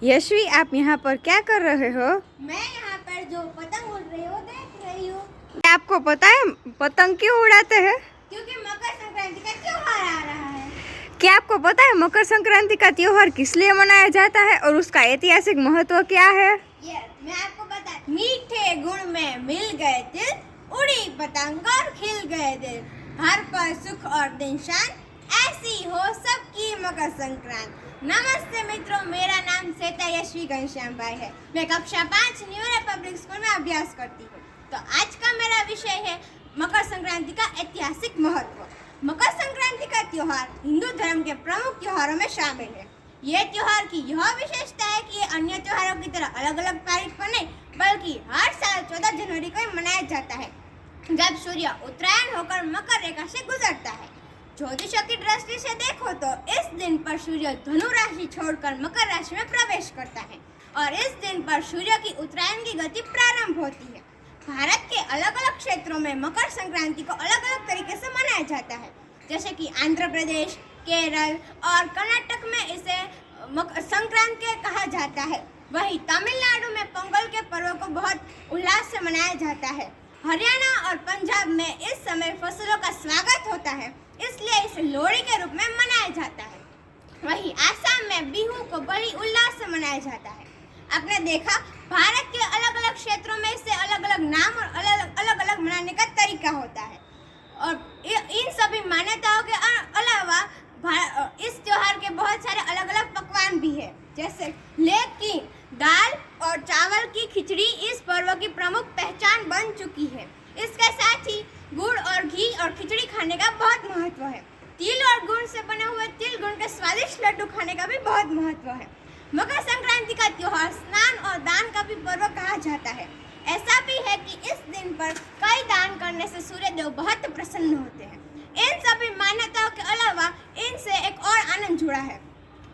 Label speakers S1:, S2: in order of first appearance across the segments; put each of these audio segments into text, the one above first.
S1: यशवी, आप यहाँ पर क्या कर रहे हो?
S2: मैं यहाँ पर जो पतंग उड़ रही हो देख रही हूँ।
S1: आपको पता है पतंग क्यों उड़ाते हैं?
S2: क्योंकि मकर संक्रांति का त्योहार आ रहा है।
S1: क्या आपको पता है मकर संक्रांति का त्योहार किस लिए मनाया जाता है और उसका ऐतिहासिक महत्व क्या है?
S2: मैं आपको बता, मीठे गुण में मिल गए तिल, उड़ी पतंग और खिल गए दिल, हर पल सुख और दिन शान, ऐसी हो सबकी मकर संक्रांति। नमस्ते मित्रों, मेरा नाम सेता यशवी घनश्याम भाई है। मैं कक्षा 5 न्यू पब्लिक स्कूल में अभ्यास करती हूँ। तो आज का मेरा विषय है मकर संक्रांति का ऐतिहासिक महत्व। मकर संक्रांति का त्योहार हिंदू धर्म के प्रमुख त्योहारों में शामिल है। ये त्योहार की यह विशेषता है कि ये अन्य त्योहारों की तरह अलग अलग तारीख पर नहीं, बल्कि हर साल 14 जनवरी को मनाया जाता है, जब सूर्य उत्तरायण होकर मकर रेखा से गुजरता है। ज्योतिषों की दृष्टि से देखो तो इस दिन पर सूर्य धनु राशि छोड़कर मकर राशि में प्रवेश करता है और इस दिन पर सूर्य की उत्तरायण की गति प्रारंभ होती है। भारत के अलग अलग क्षेत्रों में मकर संक्रांति को अलग अलग तरीके से मनाया जाता है, जैसे कि आंध्र प्रदेश, केरल और कर्नाटक में इसे मकर संक्रांति कहा जाता है। वहीं तमिलनाडु में पोंगल के पर्व को बहुत उल्लास से मनाया जाता है। हरियाणा और पंजाब में इस समय फसलों का स्वागत होता है, इसलिए इसे लोहड़ी के रूप में मनाया जाता है। वहीं आसाम में बिहू को बड़ी उल्लास से मनाया जाता है। आपने देखा, भारत के अलग अलग क्षेत्रों में इसे अलग अलग नाम और अलग अलग मनाने का तरीका होता है और इन सभी मान्यताओं के अलावा इस त्योहार के बहुत सारे अलग अलग पकवान भी है, जैसे लेक की दाल और चावल की खिचड़ी इस पर्व की प्रमुख पहचान बन चुकी है। इसके साथ ही गुड़ और घी और खिचड़ी खाने का बहुत महत्व है। तिल और गुड़ से बने हुए तिल गुड़ के स्वादिष्ट लड्डू खाने का भी बहुत महत्व है। मकर संक्रांति का त्योहार स्नान और दान का भी पर्व कहा जाता है। ऐसा भी है कि इस दिन पर कई दान करने से सूर्य देव बहुत प्रसन्न होते हैं। इन सभी मान्यताओं के अलावा इनसे एक और आनंद जुड़ा है।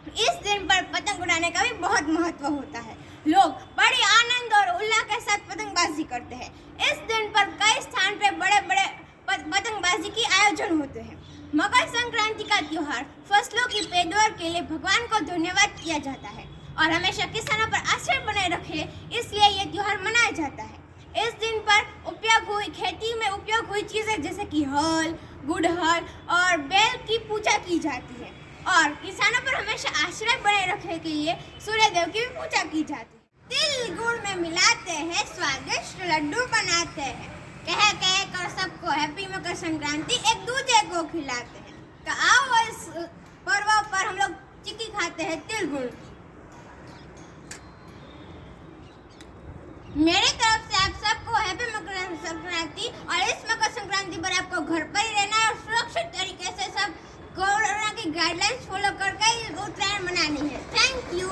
S2: इस दिन पर पतंग उड़ाने का भी बहुत महत्व होता है। लोग बड़े आनंद और उल्लास के साथ पतंगबाजी करते हैं। इस दिन पर कई स्थान पर बड़े बड़े पतंगबाजी की आयोजन होते हैं। मकर संक्रांति का त्योहार फसलों की पैदावार के लिए भगवान को धन्यवाद किया जाता है और हमेशा किसानों पर आश्रय बनाए रखे, इसलिए ये त्योहार मनाया जाता है। इस दिन पर खेती में उपयोग हुई चीजें जैसे कि हल, गुड़हल और बैल की पूजा की जाती है और किसानों पर हमेशा आश्रय बनाए रखने के लिए सूर्य देव की भी पूजा की जाती है। तिल गुड़ में मिलाते हैं, स्वादिष्ट लड्डू बनाते हैं, कह कर सबको हैप्पी मकर संक्रांति एक दूसरे को खिलाते हैं। तो आओ इस पर्व पर हम लोग चिक्की खाते हैं तिल गुड़। मेरी तरफ से आप सबको हैप्पी मकर संक्रांति। और इस मकर संक्रांति पर आपको घर पर ही रहना है और सुरक्षित तरीके से सब कोरोना की गाइडलाइंस फॉलो करके उत्तरायण मनानी है। Thank you.